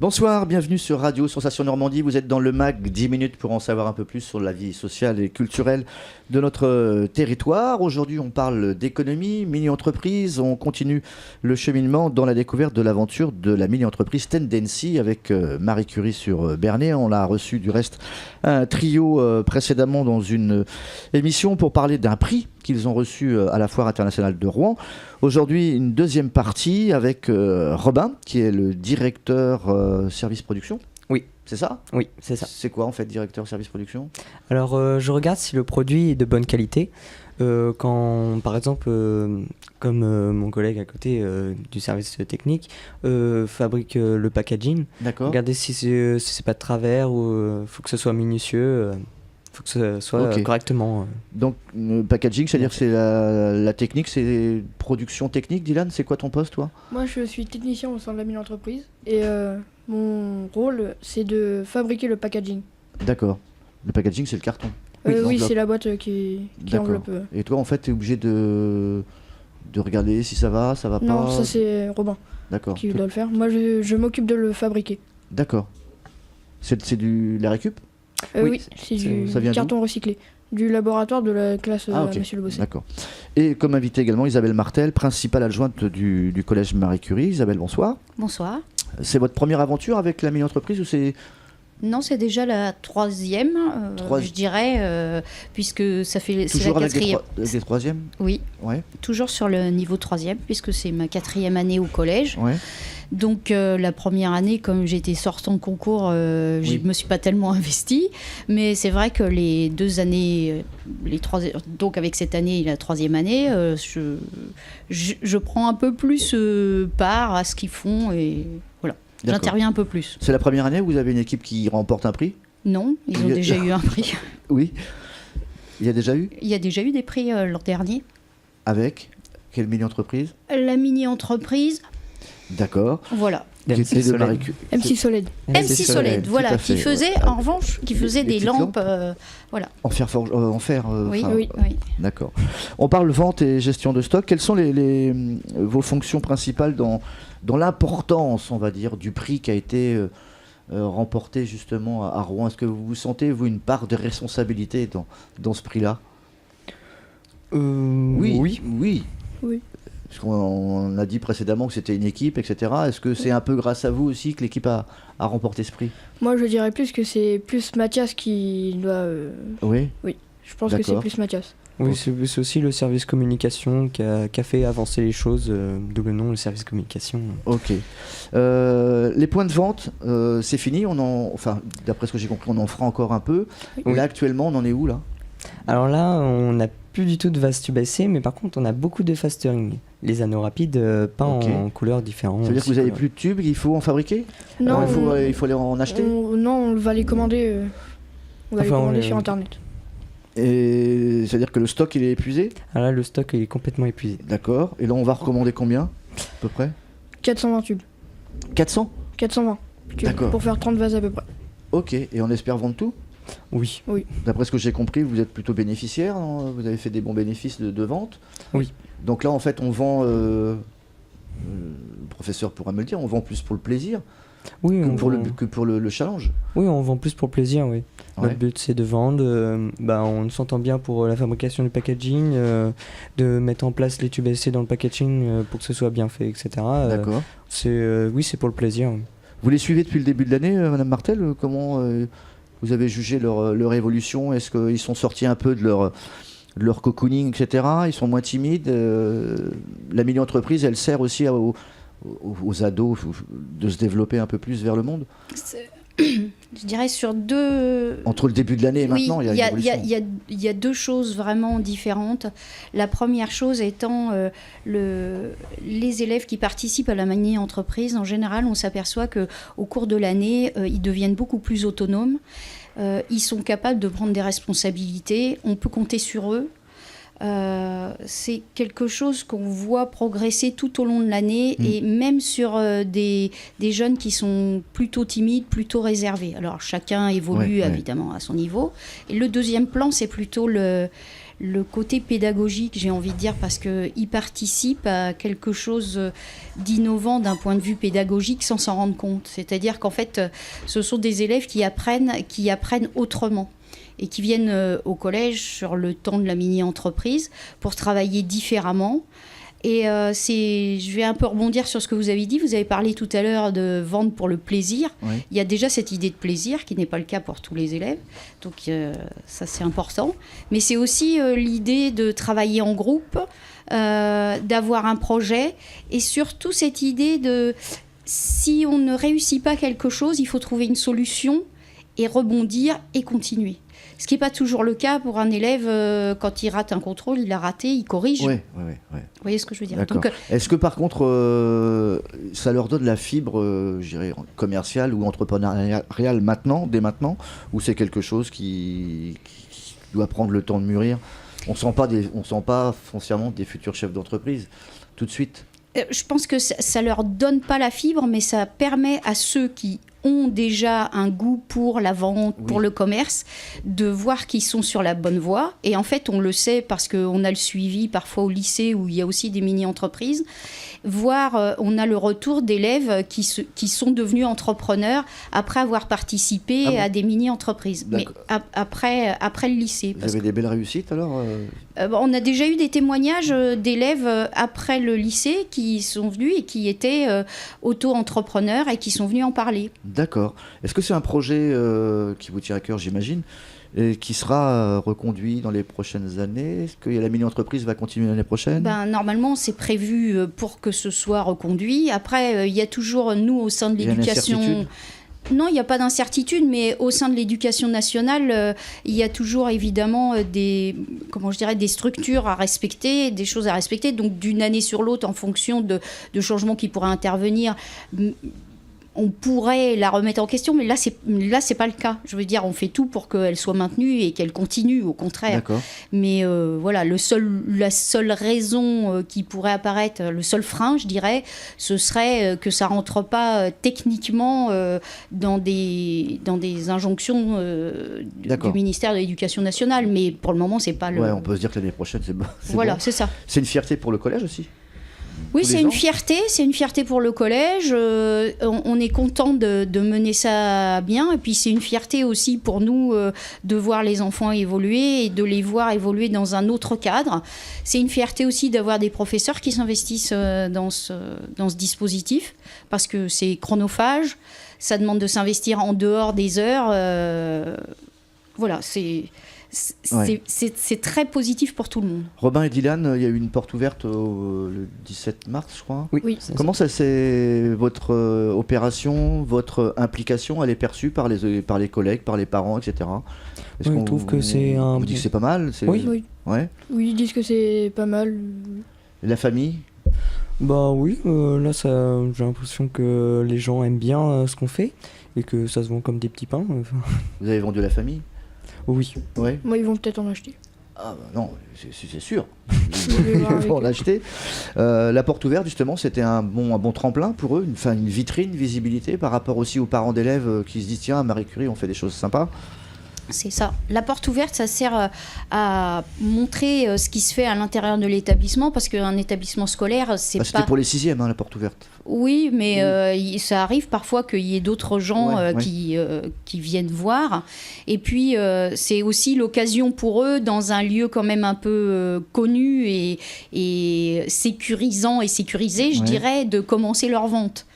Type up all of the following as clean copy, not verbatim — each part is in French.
Bonsoir, bienvenue sur Radio Sensation Normandie. Vous êtes dans le MAG, 10 minutes pour en savoir un peu plus sur la vie sociale et culturelle de notre territoire. Aujourd'hui, on parle d'économie, mini-entreprise. On continue le cheminement dans la découverte de l'aventure de la mini-entreprise Tendency avec Marie Curie sur Bernay. On l'a reçu du reste un trio précédemment dans une émission pour parler d'un prix qu'ils ont reçu à la Foire internationale de Rouen. Aujourd'hui, une deuxième partie avec Robin, qui est le directeur service production. Oui. C'est ça ? Oui, c'est ça. C'est quoi en fait, directeur service production ? Alors, je regarde si le produit est de bonne qualité. Quand, par exemple, comme mon collègue à côté du service technique fabrique le packaging, D'accord. regardez si c'est pas de travers ou faut que ce soit minutieux. Faut que ce soit correctement. Donc, packaging, c'est-à-dire que c'est la technique, c'est production technique. Dylan, c'est quoi ton poste, toi ? Moi, je suis technicien au sein de la mini-entreprise et mon rôle, c'est de fabriquer le packaging. D'accord. Le packaging, c'est le carton. Oui, c'est la boîte qui enveloppe. Et toi, en fait, tu es obligé de regarder si ça va pas ? Non, ça c'est Robin qui doit le faire. Moi, je m'occupe de le fabriquer. D'accord. C'est la récup ? Oui, c'est du carton recyclé, du laboratoire de la classe Monsieur Le Bosset. D'accord. Et comme invité également Isabelle Martel, principale adjointe du collège Marie Curie. Isabelle, bonsoir. Bonsoir. C'est votre première aventure avec la mini-entreprise ou c'est... Non, c'est déjà la troisième, je dirais, puisque ça fait toujours c'est la quatrième. Avec des troisièmes ? Oui, ouais. Toujours sur le niveau troisième, puisque c'est ma 4e année au collège. Ouais. Donc la première année, comme j'étais sortant de concours, je ne me suis pas tellement investie. Mais c'est vrai que les 2 années, donc avec cette année et la 3e année, je prends un peu plus part à ce qu'ils font et voilà. D'accord. J'interviens un peu plus. C'est la première année où vous avez une équipe qui remporte un prix ? Non, ils ont déjà eu un prix. Oui. Il y a déjà eu ? Il y a déjà eu des prix l'an dernier. Avec quelle mini-entreprise ? La mini-entreprise. D'accord. Voilà. MC Soled. MC Soled, voilà, qui faisait, en revanche, des lampes, voilà. En fer. Oui. D'accord. On parle vente et gestion de stock. Quelles sont vos fonctions principales dans l'importance, on va dire, du prix qui a été remporté justement à Rouen ? Est-ce que vous sentez, vous, une part de responsabilité dans ce prix-là ? Oui. Parce qu'on a dit précédemment que c'était une équipe, etc. Est-ce que c'est un peu grâce à vous aussi que l'équipe a remporté ce prix ? Moi, je dirais plus que c'est plus Mathias qui doit... Oui. Je pense que c'est plus Mathias. Oui, c'est aussi le service communication qui a fait avancer les choses, d'où le nom, le service communication. Ok. Les points de vente, c'est fini. D'après ce que j'ai compris, on en fera encore un peu. Oui. Là, actuellement, on en est où, là ? Alors là, on n'a plus du tout de vase tube AC, mais par contre, on a beaucoup de fastering. Les anneaux rapides peints en couleurs différentes. Ça veut dire que vous n'avez plus de tubes, il faut en fabriquer ? Non. Il faut les en acheter ? Non, on va les commander. On va les commander sur Internet. Et c'est-à-dire que le stock, il est épuisé ? Ah là, le stock est complètement épuisé. D'accord. Et là, on va recommander combien, à peu près ? 420 tubes. 400 ? 420 tubes. D'accord. Pour faire 30 vases à peu près. Ok. Et on espère vendre tout ? Oui. D'après ce que j'ai compris, vous êtes plutôt bénéficiaire, non ? Vous avez fait des bons bénéfices de vente ? Oui. Donc là, en fait, on vend, le professeur pourra me le dire, on vend plus pour le plaisir que pour le challenge. Oui, on vend plus pour le plaisir, oui. Ouais. Notre but, c'est de vendre. On s'entend bien pour la fabrication du packaging, de mettre en place les tubes AC dans le packaging pour que ce soit bien fait, etc. D'accord. C'est pour le plaisir. Vous les suivez depuis le début de l'année, Madame Martel ? Comment vous avez jugé leur évolution ? Est-ce qu'ils sont sortis un peu de leur cocooning, etc. Ils sont moins timides. La mini-entreprise, elle sert aussi aux ados de se développer un peu plus vers le monde. Je dirais sur deux... Entre le début de l'année et maintenant, il y a une évolution. Il y a 2 choses vraiment différentes. La première chose étant les élèves qui participent à la mini-entreprise. En général, on s'aperçoit qu'au cours de l'année, ils deviennent beaucoup plus autonomes. Ils sont capables de prendre des responsabilités. On peut compter sur eux. C'est quelque chose qu'on voit progresser tout au long de l'année et même sur des jeunes qui sont plutôt timides, plutôt réservés. Alors chacun évolue évidemment à son niveau. Et le deuxième plan, c'est plutôt le côté pédagogique, j'ai envie de dire, parce qu'ils participent à quelque chose d'innovant d'un point de vue pédagogique sans s'en rendre compte. C'est-à-dire qu'en fait, ce sont des élèves qui apprennent autrement et qui viennent au collège sur le temps de la mini-entreprise pour travailler différemment. Et je vais un peu rebondir sur ce que vous avez dit. Vous avez parlé tout à l'heure de vendre pour le plaisir. Oui. Il y a déjà cette idée de plaisir qui n'est pas le cas pour tous les élèves. Donc ça, c'est important. Mais c'est aussi l'idée de travailler en groupe, d'avoir un projet. Et surtout cette idée de si on ne réussit pas quelque chose, il faut trouver une solution et rebondir et continuer. Ce qui n'est pas toujours le cas pour un élève, quand il rate un contrôle, il a raté, il corrige. Oui. Vous voyez ce que je veux dire. Donc, est-ce que par contre, ça leur donne la fibre, je dirais, commerciale ou entrepreneuriale dès maintenant, ou c'est quelque chose qui doit prendre le temps de mûrir? On ne sent pas foncièrement des futurs chefs d'entreprise tout de suite. Je pense que ça ne leur donne pas la fibre, mais ça permet à ceux qui ont déjà un goût pour la vente, pour le commerce, de voir qu'ils sont sur la bonne voie. Et en fait, on le sait parce qu'on a le suivi parfois au lycée où il y a aussi des mini-entreprises. On a le retour d'élèves qui sont devenus entrepreneurs après avoir participé à des mini-entreprises. D'accord. Mais après le lycée. Vous avez des belles réussites alors on a déjà eu des témoignages d'élèves après le lycée qui sont venus et qui étaient auto-entrepreneurs et qui sont venus en parler. D'accord. Est-ce que c'est un projet qui vous tient à cœur, j'imagine, et qui sera reconduit dans les prochaines années? Est-ce que la mini-entreprise va continuer l'année prochaine? Normalement, c'est prévu pour que ce soit reconduit. Après, il y a toujours, nous, au sein de l'éducation... Non, il n'y a pas d'incertitude, mais au sein de l'éducation nationale, il y a toujours évidemment des structures à respecter, des choses à respecter. Donc d'une année sur l'autre, en fonction de changements qui pourraient intervenir, on pourrait la remettre en question, mais là c'est pas le cas. Je veux dire, on fait tout pour qu'elle soit maintenue et qu'elle continue, au contraire. D'accord. Mais voilà, la seule raison qui pourrait apparaître, le seul frein, je dirais, ce serait que ça rentre pas techniquement dans des injonctions du ministère de l'Éducation nationale. Mais pour le moment, c'est pas le. Ouais, on peut se dire que l'année prochaine, c'est bon. Voilà, c'est ça. C'est une fierté pour le collège aussi. Oui, c'est une fierté pour le collège. On est content de mener ça bien. Et puis c'est une fierté aussi pour nous de voir les enfants évoluer et de les voir évoluer dans un autre cadre. C'est une fierté aussi d'avoir des professeurs qui s'investissent dans ce dispositif parce que c'est chronophage. Ça demande de s'investir en dehors des heures. Voilà, c'est très positif pour tout le monde. Robin et Dylan, il y a eu une porte ouverte le 17 mars, je crois. Oui. Comment ça c'est votre opération, votre implication, elle est perçue par les collègues, par les parents, etc. Est-ce qu'on trouve que c'est un... Vous dites que c'est pas mal? Oui. Ouais. Oui, ils disent que c'est pas mal. Et la famille? Oui, là j'ai l'impression que les gens aiment bien ce qu'on fait et que ça se vend comme des petits pains. Vous avez vendu la famille? Oui. Ouais. Moi, ils vont peut-être en acheter. Ah non, c'est sûr. Ils vont en acheter. La porte ouverte, justement, c'était un bon tremplin pour eux, une vitrine, une visibilité par rapport aussi aux parents d'élèves qui se disent tiens, à Marie Curie, on fait des choses sympas. C'est ça. La porte ouverte, ça sert à montrer ce qui se fait à l'intérieur de l'établissement, parce qu'un établissement scolaire, c'est pas... C'était pour les 6e, la porte ouverte. Oui, mais ça arrive parfois qu'il y ait d'autres gens qui viennent voir. Et puis, c'est aussi l'occasion pour eux, dans un lieu quand même un peu connu et sécurisant et sécurisé, je dirais, de commencer leur vente.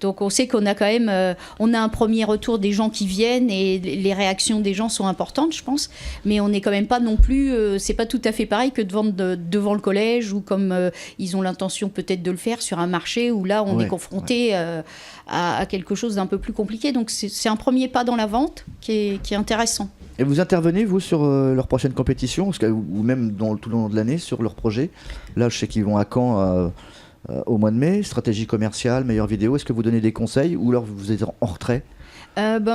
Donc on sait qu'on a quand même on a un premier retour des gens qui viennent et les réactions des gens sont importantes, je pense. Mais on n'est quand même pas non plus, c'est pas tout à fait pareil que de vendre devant le collège ou comme ils ont l'intention peut-être de le faire sur un marché où là on est confronté à quelque chose d'un peu plus compliqué. Donc c'est un premier pas dans la vente qui est intéressant. Et vous intervenez, vous, sur leur prochaine compétition ou même tout le long de l'année sur leur projet? Là, je sais qu'ils vont à Caen au mois de mai, stratégie commerciale, meilleure vidéo. Est-ce que vous donnez des conseils ou alors vous êtes en retrait?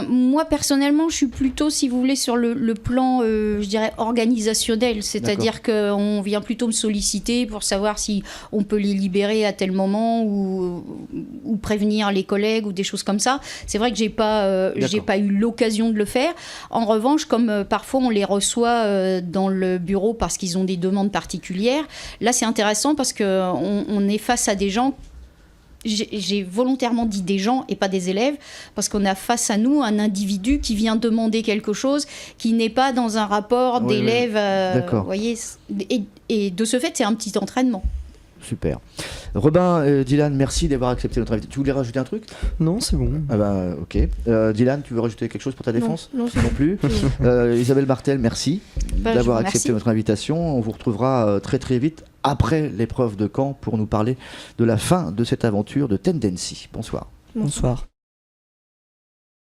Moi, personnellement, je suis plutôt, si vous voulez, sur le plan, je dirais, organisationnel. C'est-à-dire qu'on vient plutôt me solliciter pour savoir si on peut les libérer à tel moment ou prévenir les collègues ou des choses comme ça. C'est vrai que j'ai pas eu l'occasion de le faire. En revanche, comme parfois on les reçoit dans le bureau parce qu'ils ont des demandes particulières, là, c'est intéressant parce qu'on est face à des gens. J'ai volontairement dit des gens et pas des élèves, parce qu'on a face à nous un individu qui vient demander quelque chose qui n'est pas dans un rapport d'élève. Vous voyez, et de ce fait, c'est un petit entraînement. Super. Robin, Dylan, merci d'avoir accepté notre invitation. Tu voulais rajouter un truc ? Non, c'est bon. Ah bah, ok. Dylan, tu veux rajouter quelque chose pour ta défense ? Non, non plus. Isabelle Martel, merci d'avoir accepté notre invitation. On vous retrouvera très très vite après l'épreuve de Caen pour nous parler de la fin de cette aventure de Tendency. Bonsoir. Bonsoir.